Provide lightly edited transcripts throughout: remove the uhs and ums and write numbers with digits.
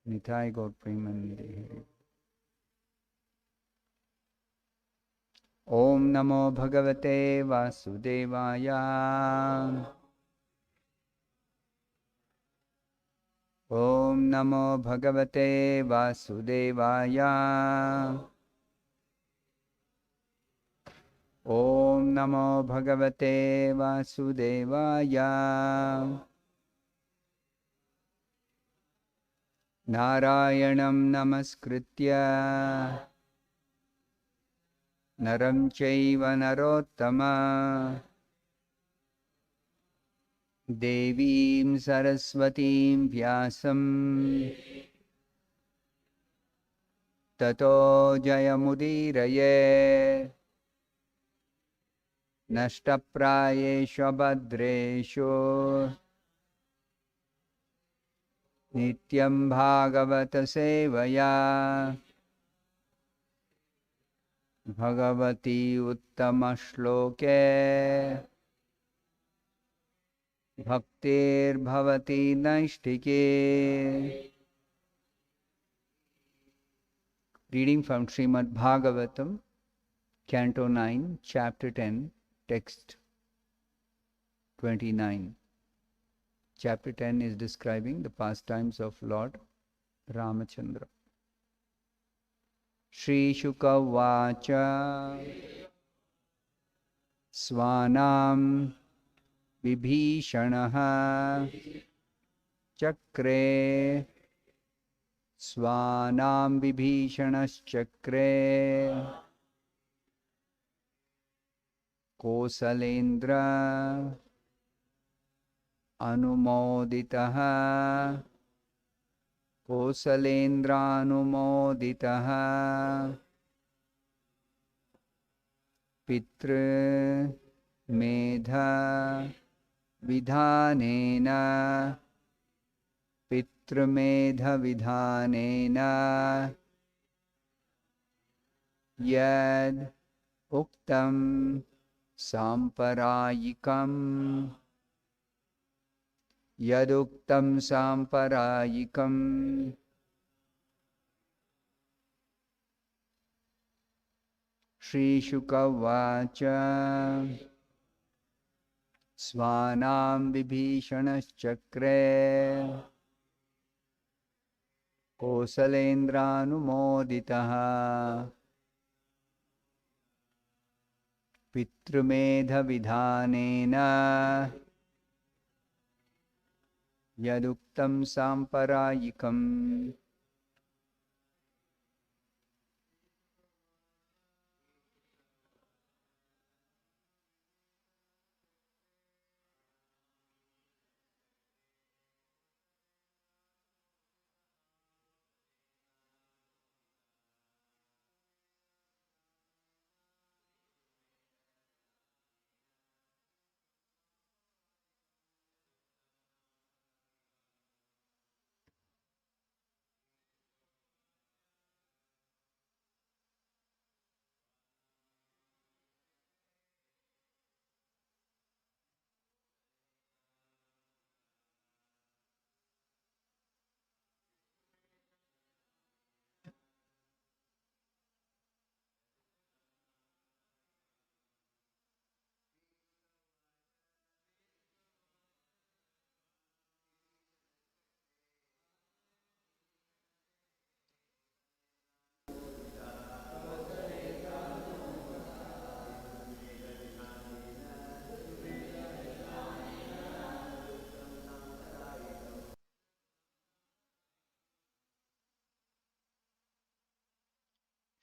Nitai Gaur Premanande. Om Namo Bhagavate Vasudevaya. Om Namo Bhagavate Vasudevaya. Om Namo Bhagavate Vasudevaya. Narayanam Namaskritya Naram Chaiva Narottama Devim Saraswatim Vyasam Tato Jayamudiraye Nashtaprayeshu Bhadreshu Nityam Bhagavata Sevaya Bhagavati Uttama Shloke Bhaktir Bhavati Naishtike. Reading from Srimad Bhagavatam, Canto 9, Chapter 10, Text 29. Chapter 10 is describing the pastimes of Lord Ramachandra. Shri Shuka Vacha Swanam Vibhishanaha Chakre Swanam Vibhishanaschakre Kosalendra Anumoditaha Kosalendra Anumoditaha Pitra Medha Vidhanena Pitra Medha Vidhanena Yad Uktam Samparayikam Yaduktam Samparayikam. Shri Shuka Vacha Swanam Vibhishanaschakre Kosalendranumoditaha Pitrumedha Vidhanena Yaduktam Samparayikam.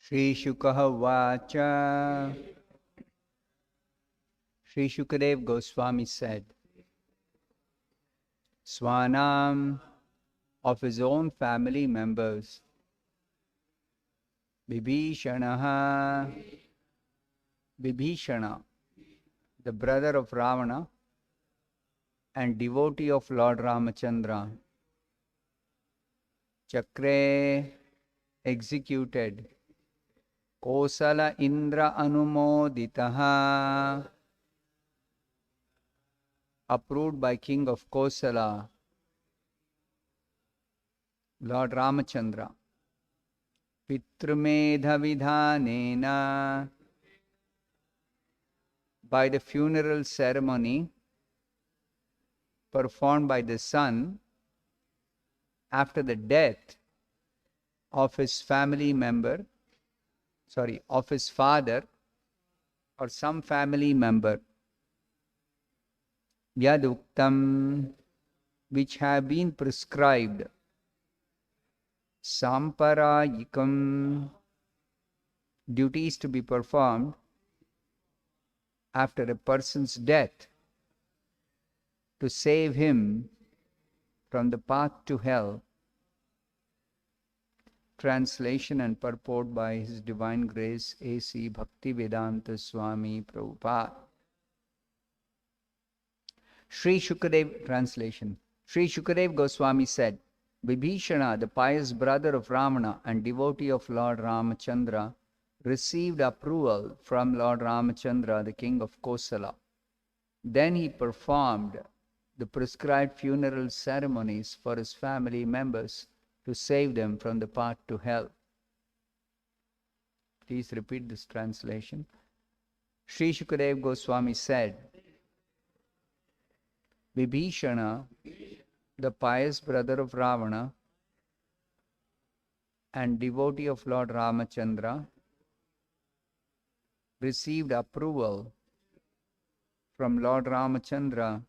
Shri Shukaha Vacha. Shri Shukadev Goswami said, Swanam, of his own family members, Vibhishanaha, Vibhishana, the brother of Ravana and devotee of Lord Ramachandra, Chakre executed, Kosala Indra Anumoditaha, approved by King of Kosala, Lord Ramachandra. Pitrumedha vidhanena, by the funeral ceremony performed by the son after the death of his family member, of his father or some family member. Yaduktam, which have been prescribed. Samparayikam, duties to be performed after a person's death to save him from the path to hell. Translation and purport by His Divine Grace A.C. Bhaktivedanta Swami Prabhupada. Sri Shukadev, translation. Sri Shukadev Goswami said, Vibhishana, the pious brother of Ravana and devotee of Lord Ramachandra, received approval from Lord Ramachandra, the king of Kosala. Then he performed the prescribed funeral ceremonies for his family members to save them from the path to hell. Please repeat this translation. Sri Shukadev Goswami said, Vibhishana, the pious brother of Ravana and devotee of Lord Ramachandra, received approval from Lord Ramachandra,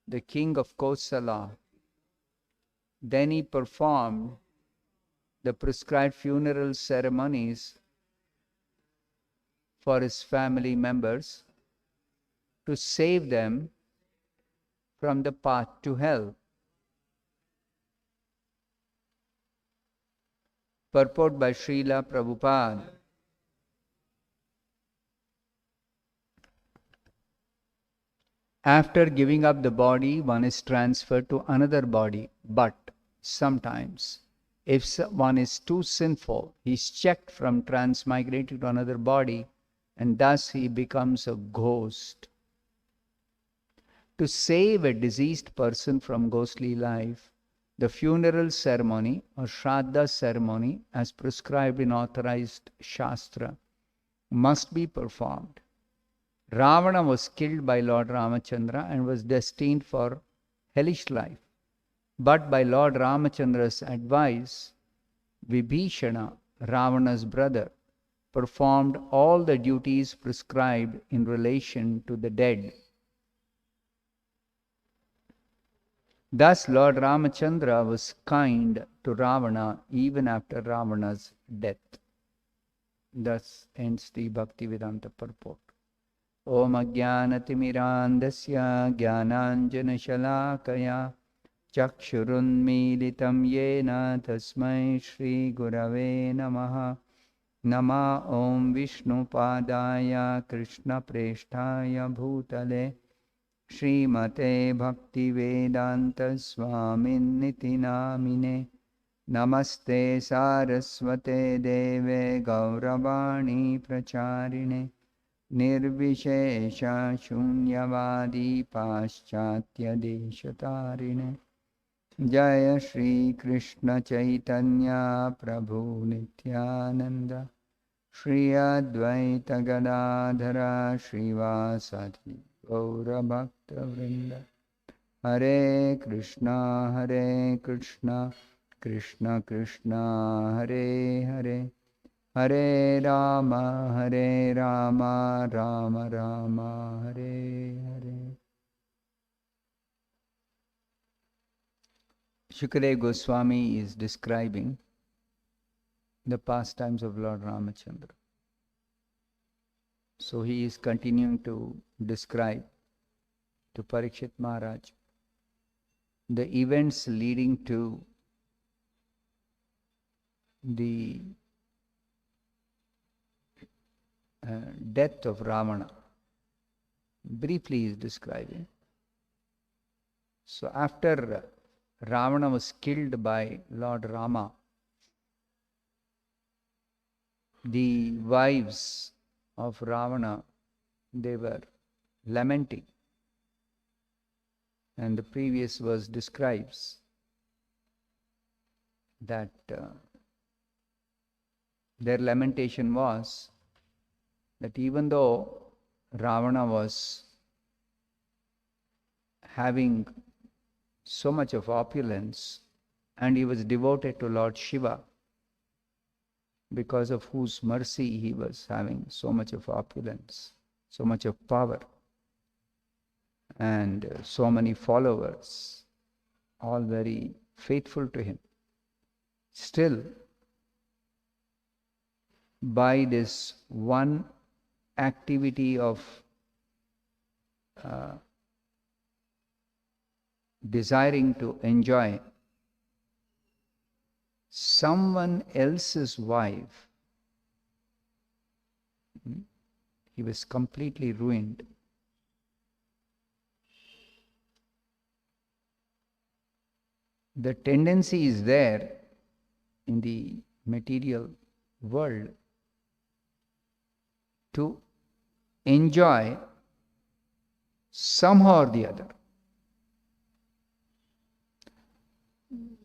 the king of Kosala. Then he performed the prescribed funeral ceremonies for his family members to save them from the path to hell. Purport by Srila Prabhupada. After giving up the body, one is transferred to another body, but sometimes, if one is too sinful, he is checked from transmigrating to another body, and thus he becomes a ghost. To save a deceased person from ghostly life, the funeral ceremony or Shraddha ceremony, as prescribed in authorized Shastra, must be performed. Ravana was killed by Lord Ramachandra and was destined for hellish life. But by Lord Ramachandra's advice, Vibhishana, Ravana's brother, performed all the duties prescribed in relation to the dead. Thus Lord Ramachandra was kind to Ravana even after Ravana's death. Thus ends the Bhaktivedanta purport. Om Ajnanatimmirandasya Jnananjanashalakaya Chakshurunmilitam Yena Tasmai Shri Gurave Namaha. Nama Om Vishnu Padaya Krishna Presthaya Bhutale Srimate Bhaktivedanta Swaminiti Namine. Namaste Saraswate Deve Gauravani Pracharine Nirvishesha Shunyavadi Paschatya Deshatarine. Jaya Shri Krishna Chaitanya Prabhu Nityananda Shri Advaita Gadadhara Srivasati Gaura Bhakta Vrinda. Hare Krishna Krishna Krishna Hare Hare Hare Rama Rama Rama Hare Hare. Shukadev Goswami is describing the pastimes of Lord Ramachandra. So he is continuing to describe to Parikshit Maharaj the events leading to the death of Ravana. Briefly he is describing. So after Ravana was killed by Lord Rama, the wives of Ravana, they were lamenting. And the previous verse describes that their lamentation was that even though Ravana was having so much of opulence and he was devoted to Lord Shiva, because of whose mercy he was having so much of opulence, so much of power, and so many followers, all very faithful to him. Still, by this one activity of desiring to enjoy someone else's wife, he was completely ruined. The tendency is there in the material world to enjoy somehow or the other.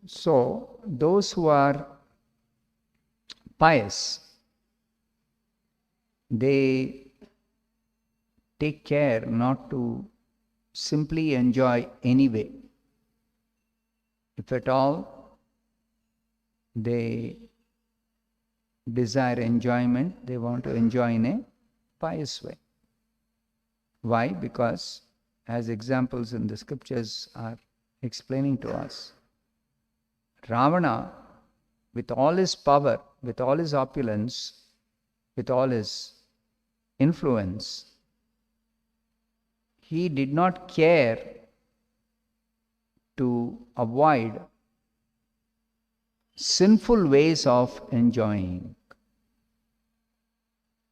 So, those who are pious, they take care not to simply enjoy anyway. If at all they desire enjoyment, they want to enjoy in a pious way. Why? Because, as examples in the scriptures are explaining to us, Ravana, with all his power, with all his opulence, with all his influence, he did not care to avoid sinful ways of enjoying.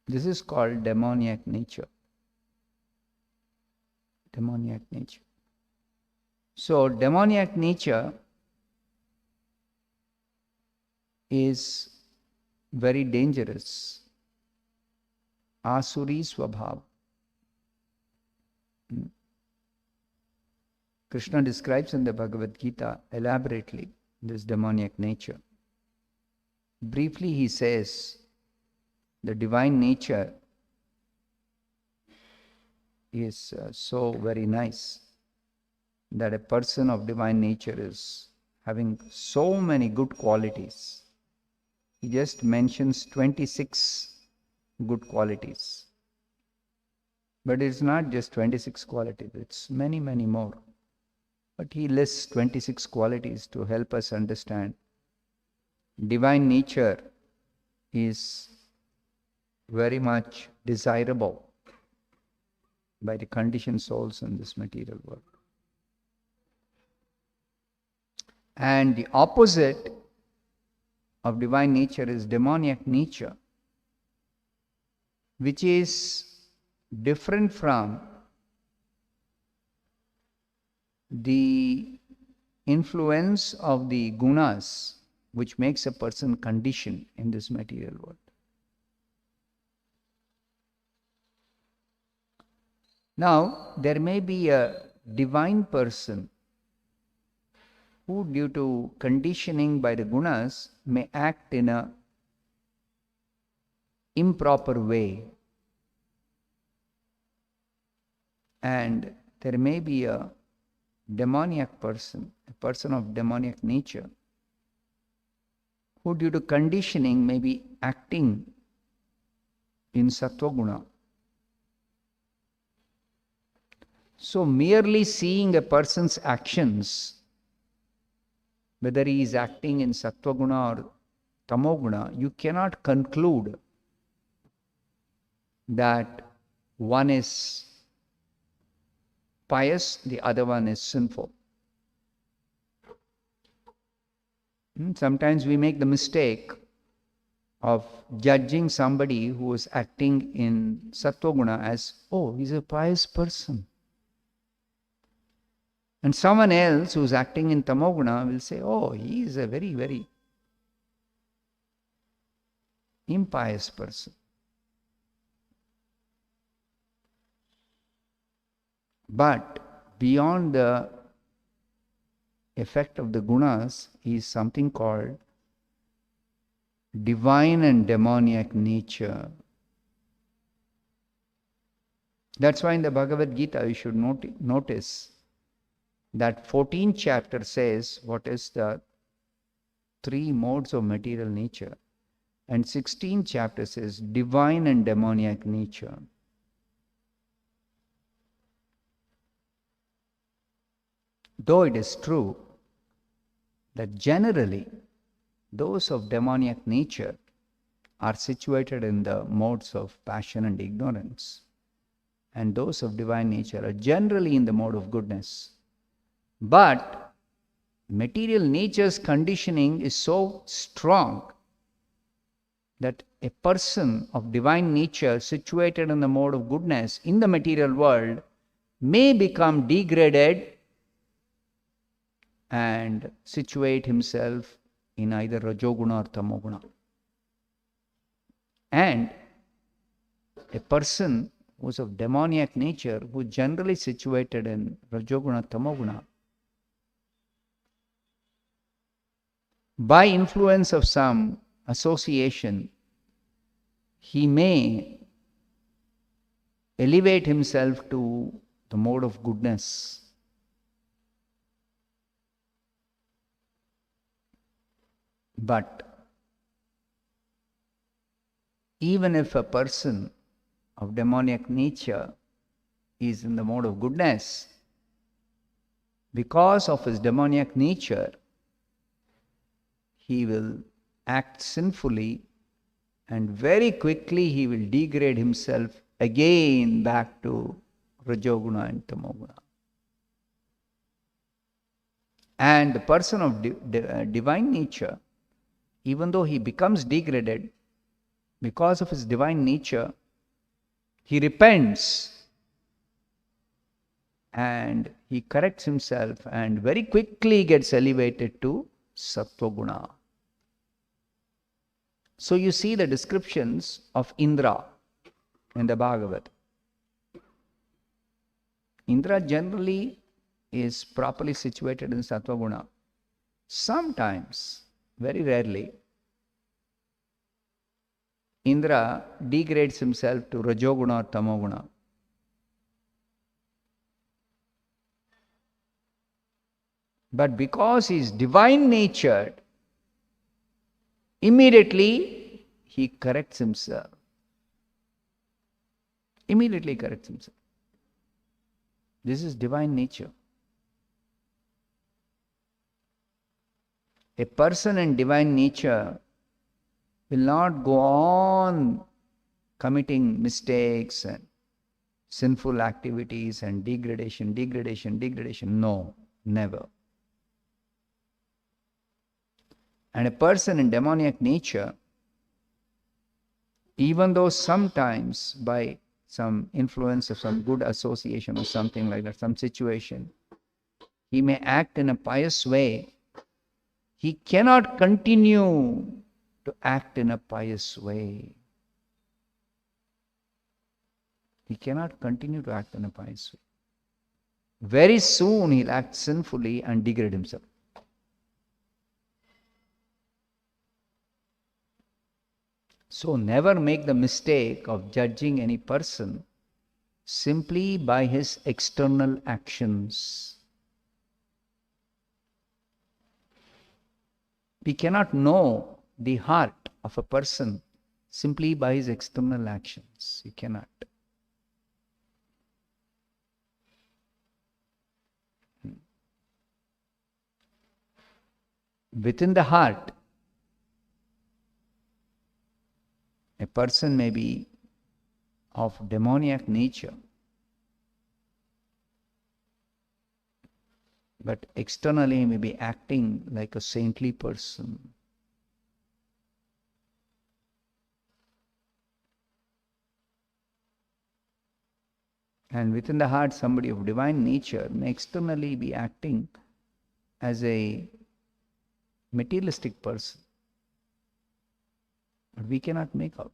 This is called demoniac nature. Demoniac nature. So, demoniac nature is very dangerous. Asuri Swabhav. Krishna describes in the Bhagavad Gita elaborately this demoniac nature. Briefly, he says the divine nature is so very nice that a person of divine nature is having so many good qualities. He just mentions 26 good qualities. But it's not just 26 qualities, it's many, many more. But he lists 26 qualities to help us understand divine nature is very much desirable by the conditioned souls in this material world. And the opposite of divine nature is demoniac nature, which is different from the influence of the gunas, which makes a person conditioned in this material world. Now, there may be a divine person who, due to conditioning by the gunas, may act in a improper way. And there may be a demoniac person, a person of demoniac nature, who due to conditioning may be acting in sattva guna. So merely seeing a person's actions, whether he is acting in sattva guna or tamo guna, you cannot conclude that one is pious, the other one is sinful. Sometimes we make the mistake of judging somebody who is acting in sattva guna as, oh, he's a pious person. And someone else who is acting in tamoguna will say, oh, he is a very, very impious person. But beyond the effect of the gunas is something called divine and demoniac nature. That's why in the Bhagavad Gita you should notice that 14th chapter says what is the three modes of material nature, and 16th chapter says divine and demoniac nature. Though it is true that generally those of demoniac nature are situated in the modes of passion and ignorance, and those of divine nature are generally in the mode of goodness. But material nature's conditioning is so strong that a person of divine nature situated in the mode of goodness in the material world may become degraded and situate himself in either Rajoguna or Tamoguna. And a person who is of demoniac nature, who is generally situated in Rajoguna, Tamoguna, by influence of some association, he may elevate himself to the mode of goodness. But even if a person of demoniac nature is in the mode of goodness, because of his demoniac nature, he will act sinfully and very quickly he will degrade himself again back to Rajoguna and Tamoguna. And the person of divine nature, even though he becomes degraded, because of his divine nature, he repents and he corrects himself and very quickly gets elevated to Sattva-guna. So you see the descriptions of Indra in the Bhagavatam. Indra generally is properly situated in Sattva-guna. Sometimes, very rarely, Indra degrades himself to Rajoguna or Tamoguna. But because he is divine natured, immediately he corrects himself. Immediately corrects himself. This is divine nature. A person in divine nature will not go on committing mistakes and sinful activities and degradation. No, never. And a person in demoniac nature, even though sometimes by some influence of some good association or something like that, some situation, he may act in a pious way, he cannot continue to act in a pious way. He cannot continue to act in a pious way. Very soon he'll act sinfully and degrade himself. So never make the mistake of judging any person simply by his external actions. We cannot know the heart of a person simply by his external actions. You cannot. Within the heart, a person may be of demoniac nature, but externally he may be acting like a saintly person. And within the heart, somebody of divine nature may externally be acting as a materialistic person. But we cannot make out.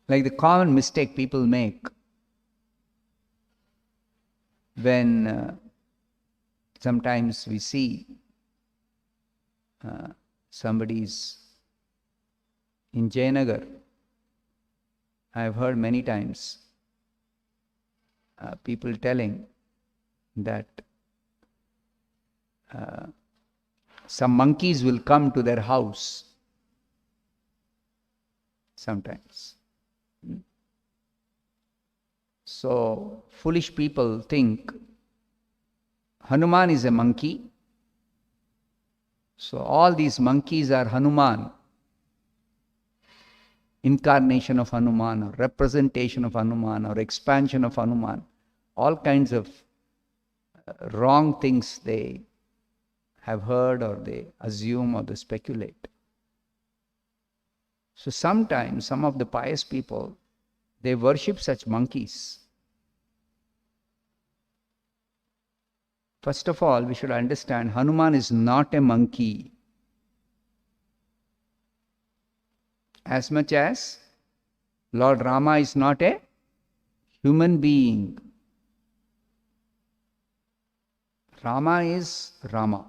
Like the common mistake people make when Sometimes we see somebody's in Jayanagar. I have heard many times people telling that some monkeys will come to their house sometimes. So, foolish people think Hanuman is a monkey. So, all these monkeys are Hanuman, incarnation of Hanuman, or representation of Hanuman, or expansion of Hanuman. All kinds of wrong things they have heard, or they assume, or they speculate. So sometimes some of the pious people, they worship such monkeys. First of all, we should understand Hanuman is not a monkey. As much as Lord Rama is not a human being. Rama is Rama,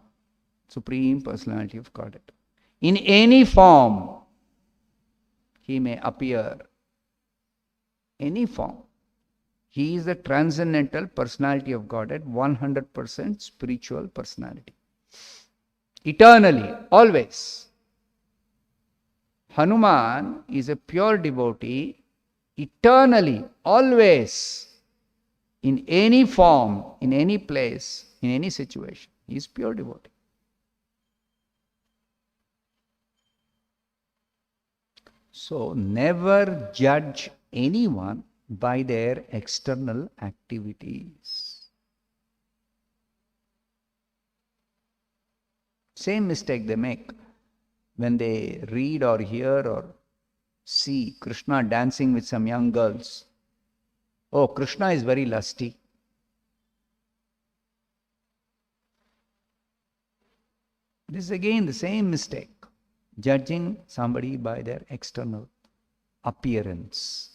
Supreme Personality of Godhead. In any form, he may appear. Any form. He is the transcendental personality of Godhead, 100% spiritual personality. Eternally, always. Hanuman is a pure devotee, eternally, always, in any form, in any place, in any situation. He is pure devotee. So, never judge anyone by their external activities. Same mistake they make when they read or hear or see Krishna dancing with some young girls. Oh, Krishna is very lusty. This is again the same mistake. Judging somebody by their external appearance.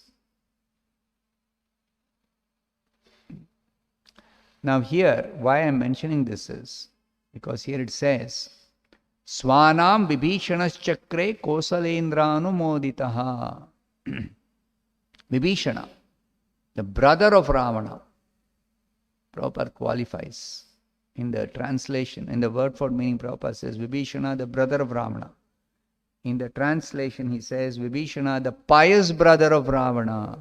Now here, why I am mentioning this is, because here it says, Swanam Vibhishanas Chakre Kosalendranu Moditaha. Vibhishana, the brother of Ravana. Prabhupada qualifies in the translation, in the word for meaning. Prabhupada says, Vibhishana, the brother of Ravana. In the translation, he says, Vibhishana, the pious brother of Ravana.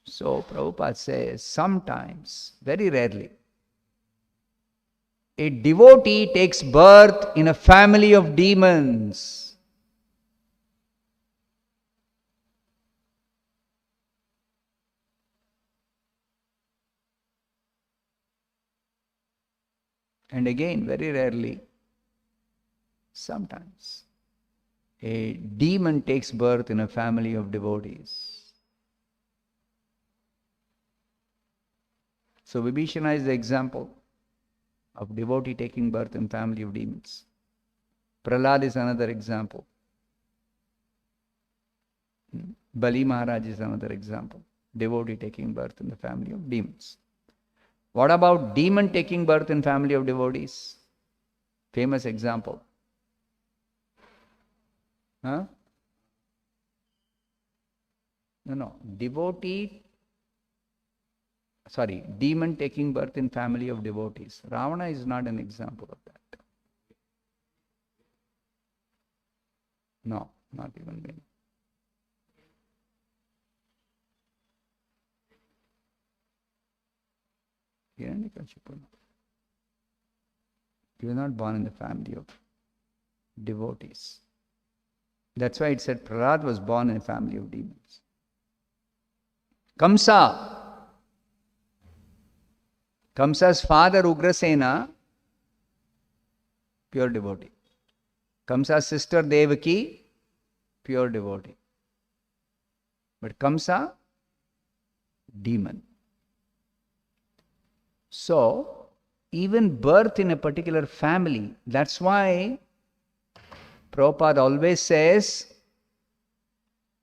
So, Prabhupada says, sometimes, very rarely, a devotee takes birth in a family of demons. And again, very rarely, sometimes, a demon takes birth in a family of devotees. So Vibhishana is the example of devotee taking birth in family of demons. Prahlad is another example. Bali Maharaj is another example. Devotee taking birth in the family of demons. What about demon taking birth in family of devotees? Famous example. Huh? No. Demon taking birth in family of devotees. Ravana is not an example of that. No, not even me. He was not born in the family of devotees. That's why it said Prahlad was born in a family of demons. Kamsa's father Ugrasena, pure devotee. Kamsa's sister Devaki, pure devotee. But Kamsa, demon. So, even birth in a particular family, that's why Prabhupada always says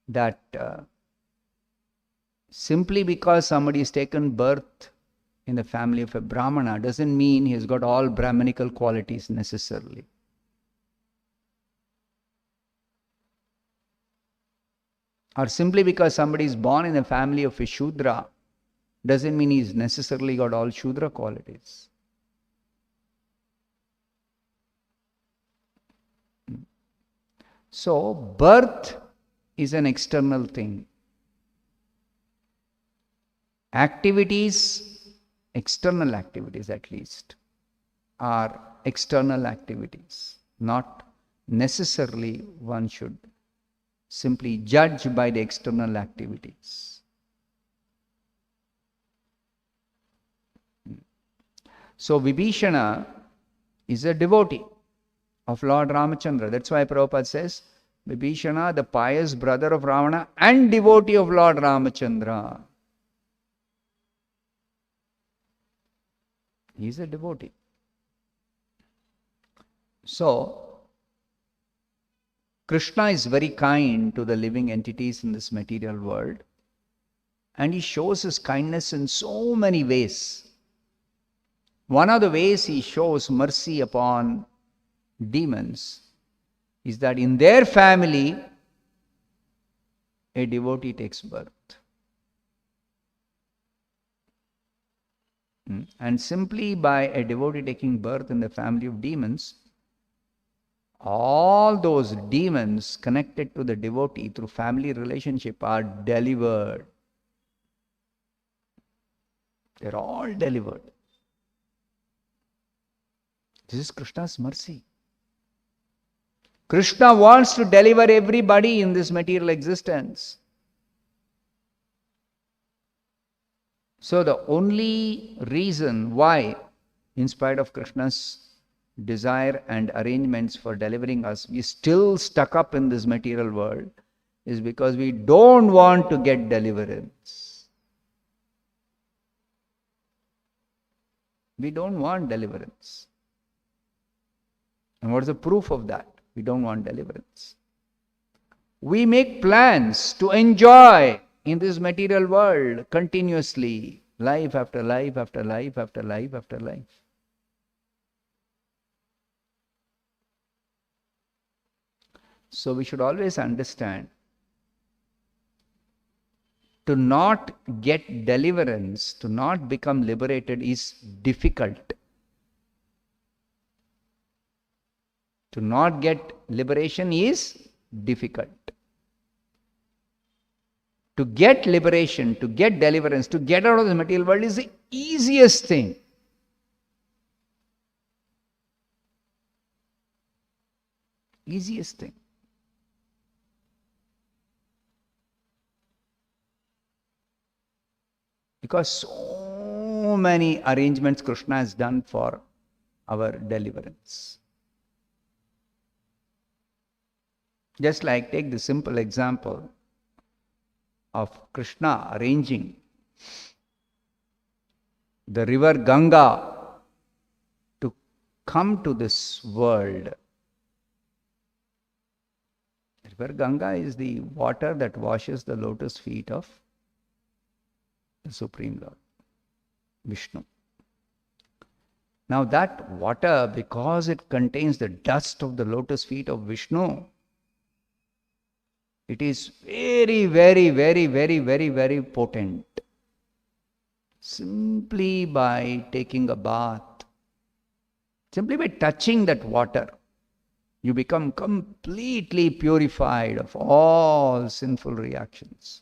that simply because somebody has taken birth in the family of a Brahmana doesn't mean he's got all Brahmanical qualities necessarily. Or simply because somebody is born in a family of a Shudra doesn't mean he's necessarily got all Shudra qualities. So, birth is an external thing. Activities, external activities at least, are external activities. Not necessarily one should simply judge by the external activities. So Vibhishana is a devotee of Lord Ramachandra. That's why Prabhupada says, Vibhishana, the pious brother of Ravana and devotee of Lord Ramachandra. He is a devotee. So, Krishna is very kind to the living entities in this material world, and he shows his kindness in so many ways. One of the ways he shows mercy upon demons is that in their family a devotee takes birth. And simply by a devotee taking birth in the family of demons, all those demons connected to the devotee through family relationship are delivered. They're all delivered. This is Krishna's mercy. Krishna wants to deliver everybody in this material existence. So the only reason why, in spite of Krishna's desire and arrangements for delivering us, we still stuck up in this material world, is because we don't want to get deliverance. We don't want deliverance. And what is the proof of that? We don't want deliverance. We make plans to enjoy in this material world continuously, life after life after life after life after life. So we should always understand, to not get deliverance, to not become liberated is difficult. To not get liberation is difficult. To get liberation, to get deliverance, to get out of the material world is the easiest thing. Easiest thing. Because so many arrangements Krishna has done for our deliverance. Just like take the simple example of Krishna arranging the river Ganga to come to this world. River Ganga is the water that washes the lotus feet of the Supreme Lord, Vishnu. Now that water, because it contains the dust of the lotus feet of Vishnu, it is very, very, very, very, very, very potent. Simply by taking a bath, simply by touching that water, you become completely purified of all sinful reactions.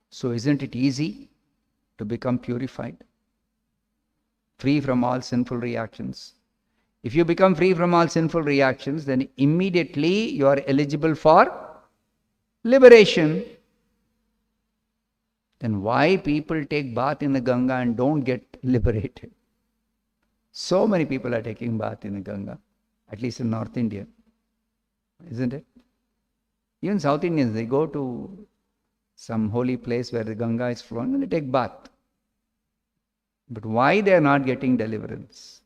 So isn't it easy to become purified? Free from all sinful reactions. If you become free from all sinful reactions, then immediately you are eligible for liberation. Then why people take bath in the Ganga and don't get liberated? So many people are taking bath in the Ganga, at least in North India, isn't it? Even South Indians, they go to some holy place where the Ganga is flowing and they take bath. But why they are not getting deliverance?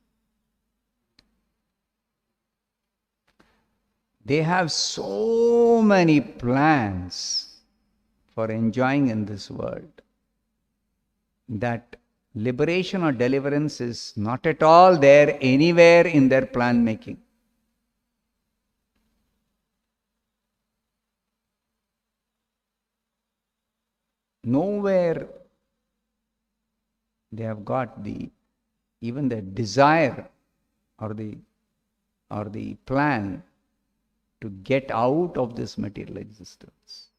They have so many plans for enjoying in this world. that liberation or deliverance is not at all there anywhere in their plan making. Nowhere they have got even the desire or the plan to get out of this material existence.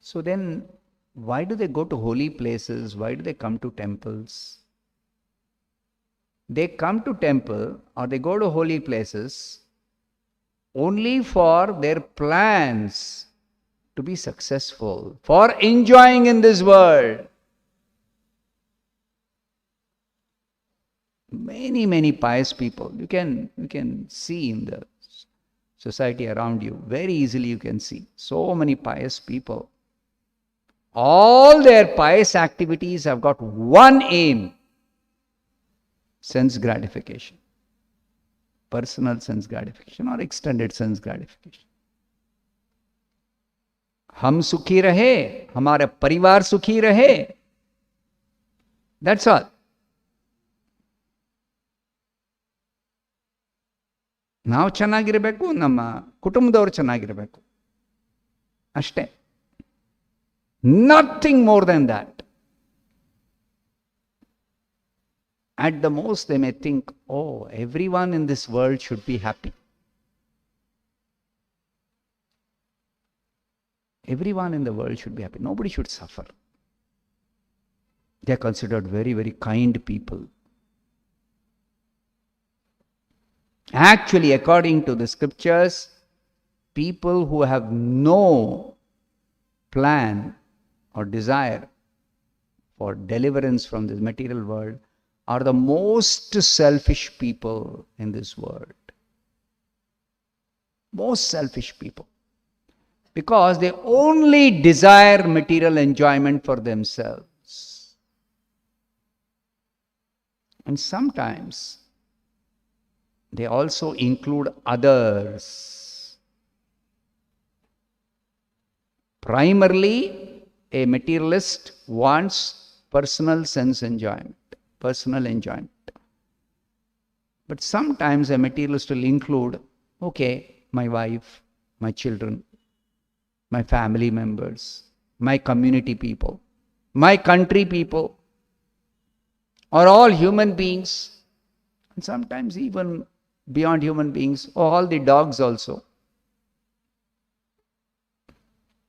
So then, why do they go to holy places? Why do they come to temples? They come to temple or they go to holy places only for their plans to be successful, for enjoying in this world. Many pious people, you can see in the society around you, very easily you can see so many pious people. All their pious activities have got one aim: sense gratification. Personal sense gratification or extended sense gratification. हम सुखी रहे, हमारा परिवार सुखी रहे. That's all. ನಾವು ಚೆನ್ನಾಗಿರಬೇಕು, ನಮ್ಮ ಕುಟುಂಬದವರು ಚೆನ್ನಾಗಿರಬೇಕು, ಅಷ್ಟೇ. Nothing more than that. At the most, they may think, oh, everyone in this world should be happy. Everyone in the world should be happy. Nobody should suffer. They are considered very kind people. Actually, according to the scriptures, people who have no plan or desire for deliverance from this material world are the most selfish people in this world. Most selfish people. Because they only desire material enjoyment for themselves. And sometimes they also include others. Primarily, a materialist wants personal sense enjoyment, personal enjoyment. But sometimes a materialist will include, okay, my wife, my children, my family members, my community people, my country people, or all human beings, and sometimes even beyond human beings, all the dogs also.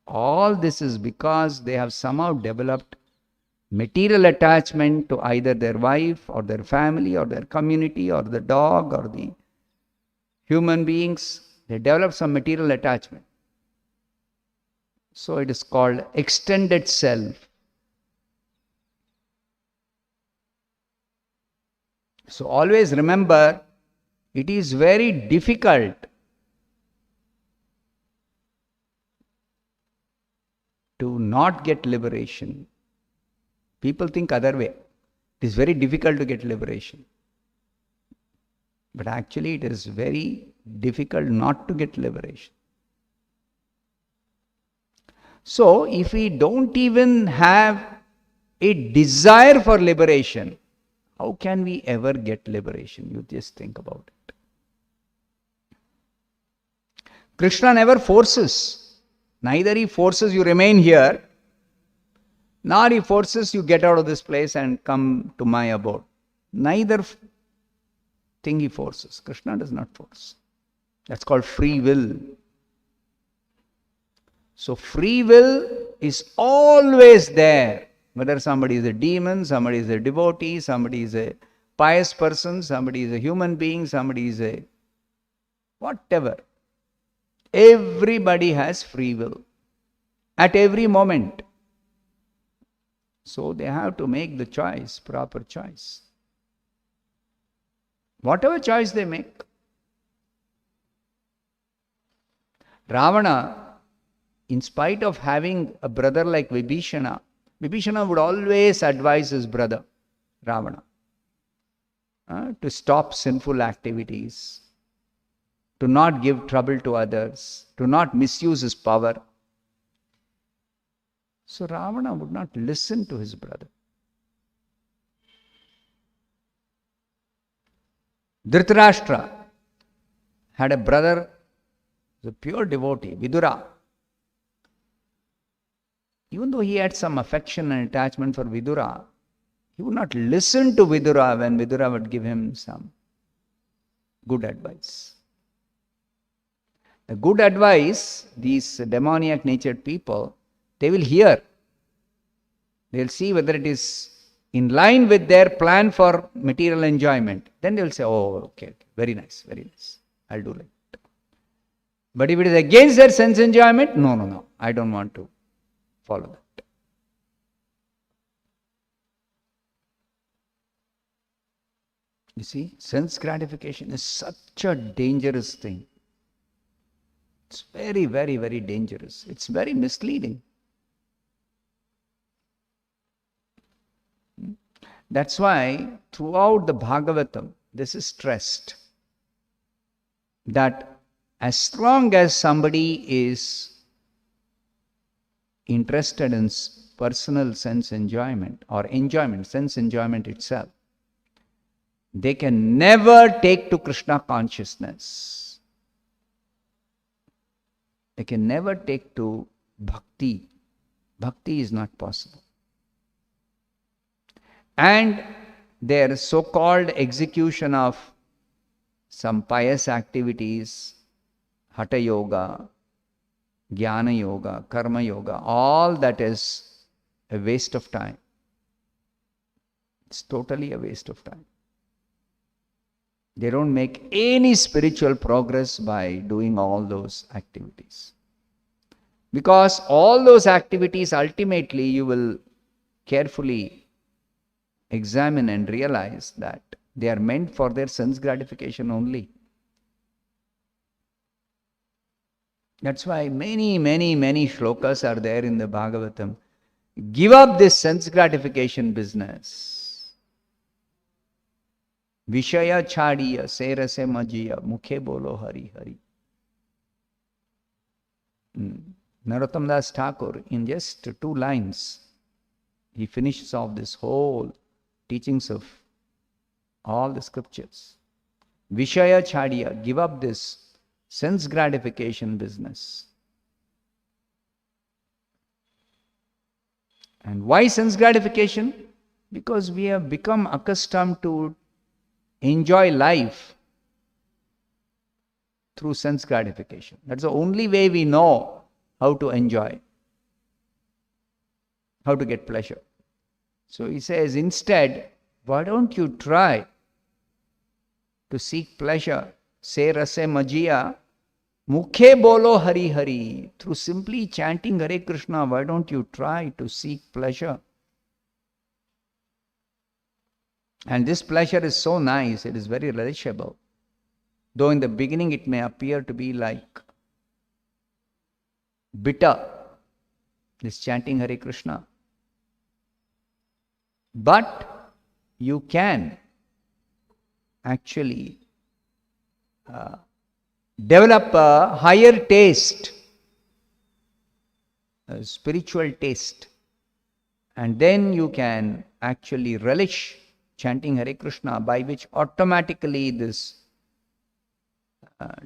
All this is because they have somehow developed material attachment to either their wife or their family or their community or the dog or the human beings. They develop some material attachment. So it is called extended self. So always remember, it is very difficult to not get liberation. People think other way. It is very difficult to get liberation. But actually it is very difficult not to get liberation. So if we don't even have a desire for liberation, how can we ever get liberation? You just think about it. Krishna never forces. Neither he forces you remain here, nor he forces you get out of this place and come to my abode. Neither thing he forces. Krishna does not force. That's called free will. So free will is always there. Whether somebody is a demon, somebody is a devotee, somebody is a pious person, somebody is a human being, somebody is a whatever. Everybody has free will at every moment. So they have to make the choice, proper choice. Whatever choice they make. Ravana, in spite of having a brother like Vibhishana, Vibhishana would always advise his brother, Ravana, to stop sinful activities. to not give trouble to others, to not misuse his power. So Ravana would not listen to his brother. Dhritarashtra had a brother, a pure devotee, Vidura. Even though he had some affection and attachment for Vidura, he would not listen to Vidura when Vidura would give him some good advice. The good advice, these demoniac natured people, they will hear. They will see whether it is in line with their plan for material enjoyment. Then they will say, oh, okay, very nice, I'll do like that. But if it is against their sense enjoyment, no, I don't want to follow that. You see, sense gratification is such a dangerous thing. It's very, very, very dangerous. It's very misleading. That's why throughout the Bhagavatam, this is stressed that as long as somebody is interested in personal sense enjoyment or enjoyment, sense enjoyment itself, they can never take to Krishna consciousness. They can never take to bhakti. Bhakti is not possible. And their so-called execution of some pious activities, Hatha Yoga, Jnana Yoga, Karma Yoga, all that is a waste of time. It's totally a waste of time. They don't make any spiritual progress by doing all those activities. Because all those activities, ultimately, you will carefully examine and realize that they are meant for their sense gratification only. That's why many shlokas are there in the Bhagavatam. Give up this sense gratification business. Vishaya chadiya, serase majiya, mukhe bolo hari hari. Narottam Das Thakur, in just 2 lines, he finishes off this whole teachings of all the scriptures. Vishaya chadiya, give up this sense gratification business. And why sense gratification? Because we have become accustomed to enjoy life through sense gratification. That's the only way we know how to enjoy, how to get pleasure. So he says, instead, why don't you try to seek pleasure? Se rase majiya, mukhe bolo hari hari. Through simply chanting Hare Krishna, why don't you try to seek pleasure? And this pleasure is so nice, it is very relishable. Though in the beginning it may appear to be like bitter, this chanting Hare Krishna. But you can actually develop a higher taste, a spiritual taste. And then you can actually relish chanting Hare Krishna, by which automatically this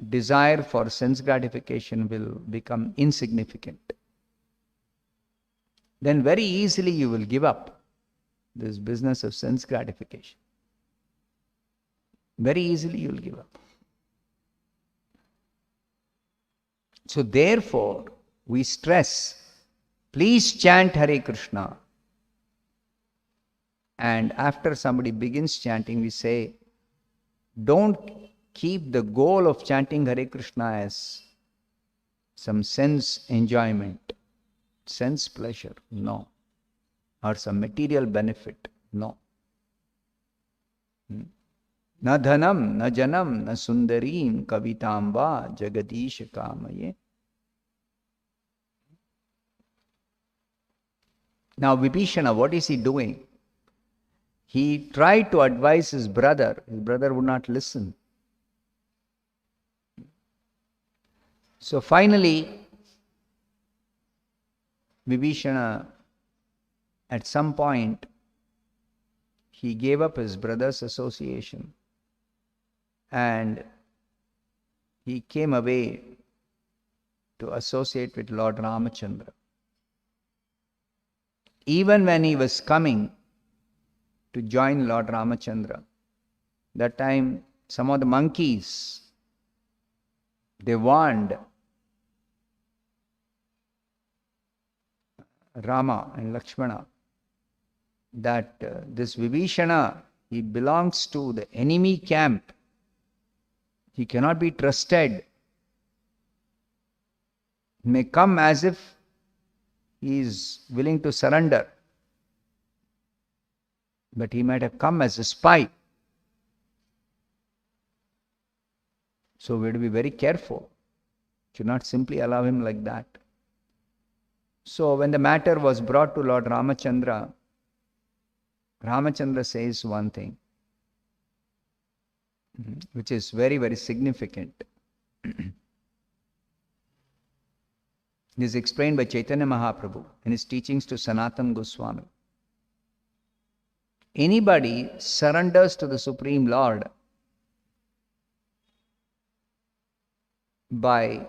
desire for sense gratification will become insignificant. Then very easily you will give up this business of sense gratification. Very easily you will give up. So therefore, we stress, please chant Hare Krishna. And after somebody begins chanting, we say, don't keep the goal of chanting Hare Krishna as some sense enjoyment, sense pleasure, no. Or some material benefit, no. Na dhanam, na janam, na sundarim, kavitam va, jagadish kamaye. Now Vibhishana, what is he doing? He tried to advise his brother would not listen. So finally, Vibhishana, at some point, he gave up his brother's association and he came away to associate with Lord Ramachandra. Even when he was coming to join Lord Ramachandra, that time some of the monkeys, they warned Rama and Lakshmana that this Vibhishana, he belongs to the enemy camp. He cannot be trusted. He may come as if he is willing to surrender, but he might have come as a spy. So we have to be very careful. Should not simply allow him like that. So when the matter was brought to Lord Ramachandra, Ramachandra says one thing, which is very, very significant. This is explained by Chaitanya Mahaprabhu in his teachings to Sanatana Goswami. Anybody surrenders to the Supreme Lord by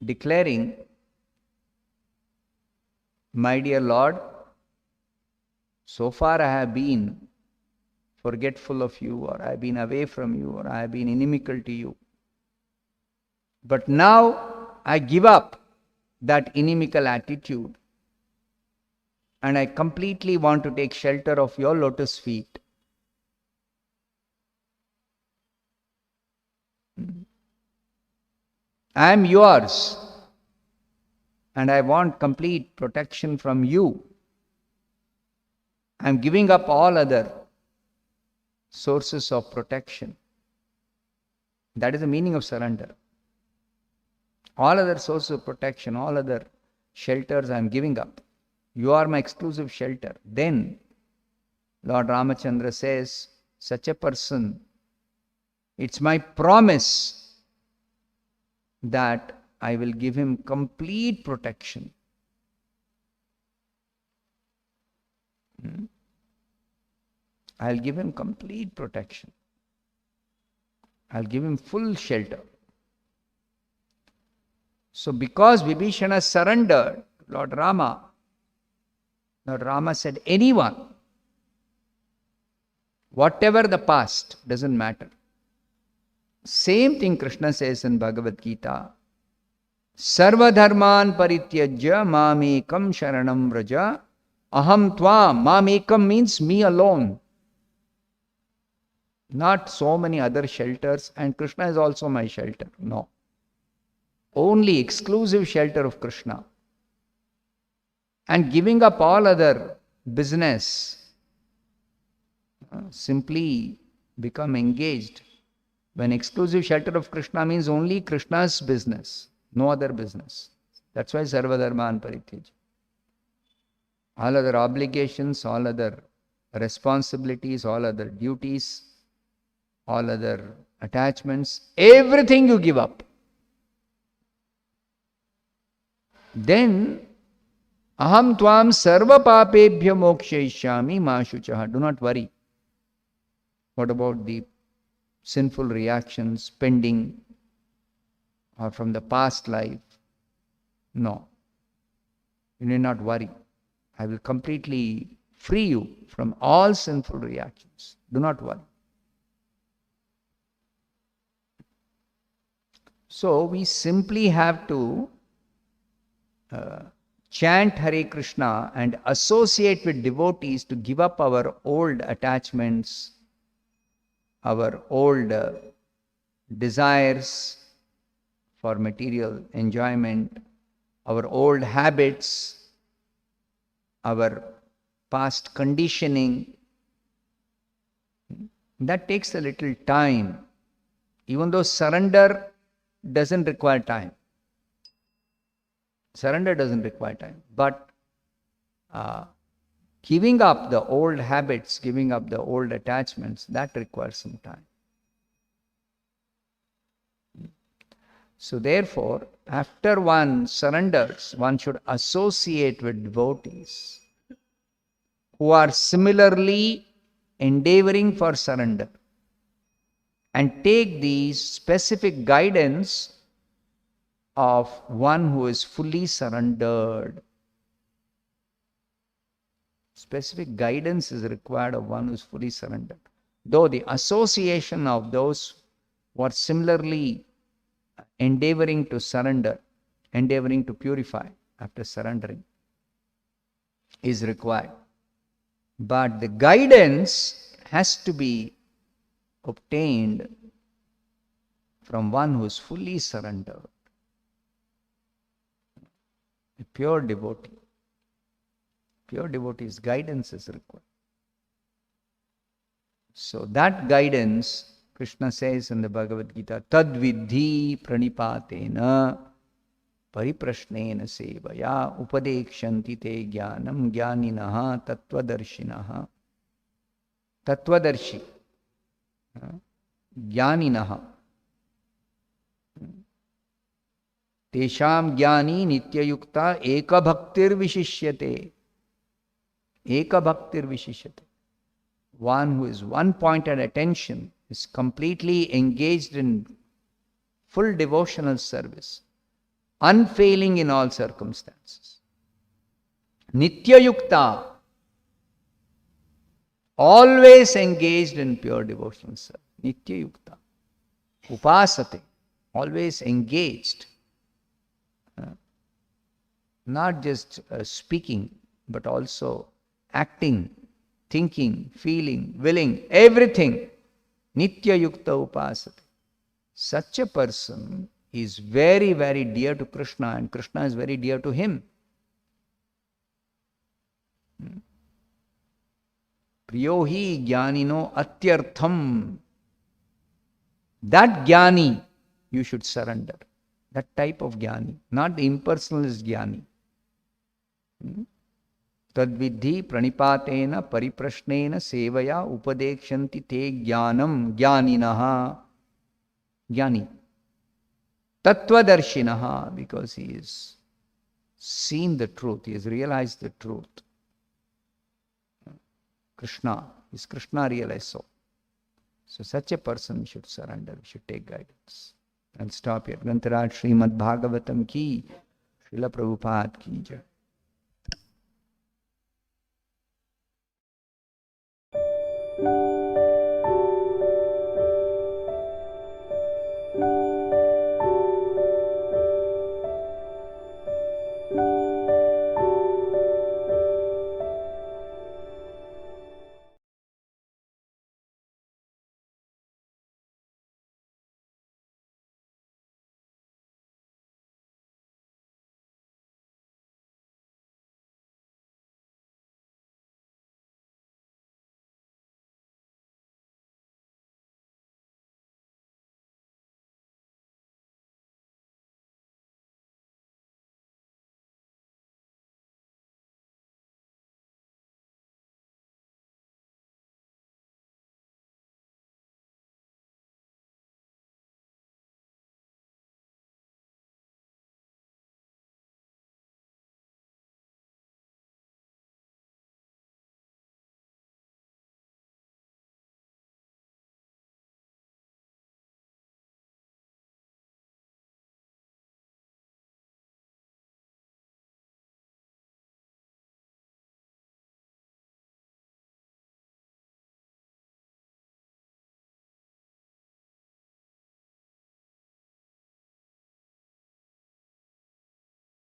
declaring, "My dear Lord, so far I have been forgetful of you, or I have been away from you, or I have been inimical to you. But now I give up that inimical attitude and I completely want to take shelter of your lotus feet. I am yours and I want complete protection from you. I am giving up all other sources of protection." That is the meaning of surrender. All other sources of protection, all other shelters I am giving up. You are my exclusive shelter. Then Lord Ramachandra says, such a person, it's my promise that I will give him complete protection. I'll give him complete protection. I'll give him full shelter. So because Vibhishana surrendered to Lord Rama said, anyone, whatever the past, doesn't matter. Same thing Krishna says in Bhagavad Gita. Sarva dharman parityajya mamekam sharanam vraja aham tvam. Mamekam means me alone. Not so many other shelters, and Krishna is also my shelter. No. Only exclusive shelter of Krishna. And giving up all other business, simply become engaged. When exclusive shelter of Krishna means only Krishna's business, no other business. That's why Sarva Dharman Parityaj. All other obligations, all other responsibilities, all other duties, all other attachments, everything you give up. Then, aham tvam sarva papebhya mokshayishyami ma shuchaha. Do not worry. What about the sinful reactions pending or from the past life? No. You need not worry. I will completely free you from all sinful reactions. Do not worry. So we simply have to chant Hare Krishna and associate with devotees to give up our old attachments, our old desires for material enjoyment, our old habits, our past conditioning. That takes a little time, even though surrender doesn't require time. Surrender doesn't require time. But giving up the old habits, giving up the old attachments, that requires some time. So therefore, after one surrenders, one should associate with devotees who are similarly endeavoring for surrender and take the specific guidance of one who is fully surrendered. Specific guidance is required of one who is fully surrendered. Though the association of those who are similarly endeavoring to surrender, endeavoring to purify after surrendering, is required. But the guidance has to be obtained from one who is fully surrendered, a pure devotee. Pure devotee's guidance is required. So that guidance, Krishna says in the Bhagavad Gita, tad vidhi pranipatena pariprashnena sevaya upadekshanti te jnanam jnaninaha tattvadarshinaha. Tattvadarshi, jnaninaha. Tesham jnani nityayukta eka bhaktir vishishyate. Eka bhaktir vishishyate. One who is one-pointed attention, is completely engaged in full devotional service, unfailing in all circumstances. Nityayukta, always engaged in pure devotional service. Nityayukta. Upasate, always engaged. Not just speaking, but also acting, thinking, feeling, willing, everything. Nitya yukta upasate. Such a person is very, very dear to Krishna, and Krishna is very dear to him. Priyohi jnanino atyartham. That jnani you should surrender. That type of jnani, not the impersonalist jnani. Tadvidhi pranipatena pariprashnena sevaya upadekshanti te jnanam jnaninaha. Jnani. Tattvadarshinaha, because he has seen the truth, he has realized the truth. Krishna, is Krishna realized so? So such a person we should surrender, we should take guidance. I'll stop here. Grantaraj Srimad Bhagavatam ki, Srila Prabhupada ki jai.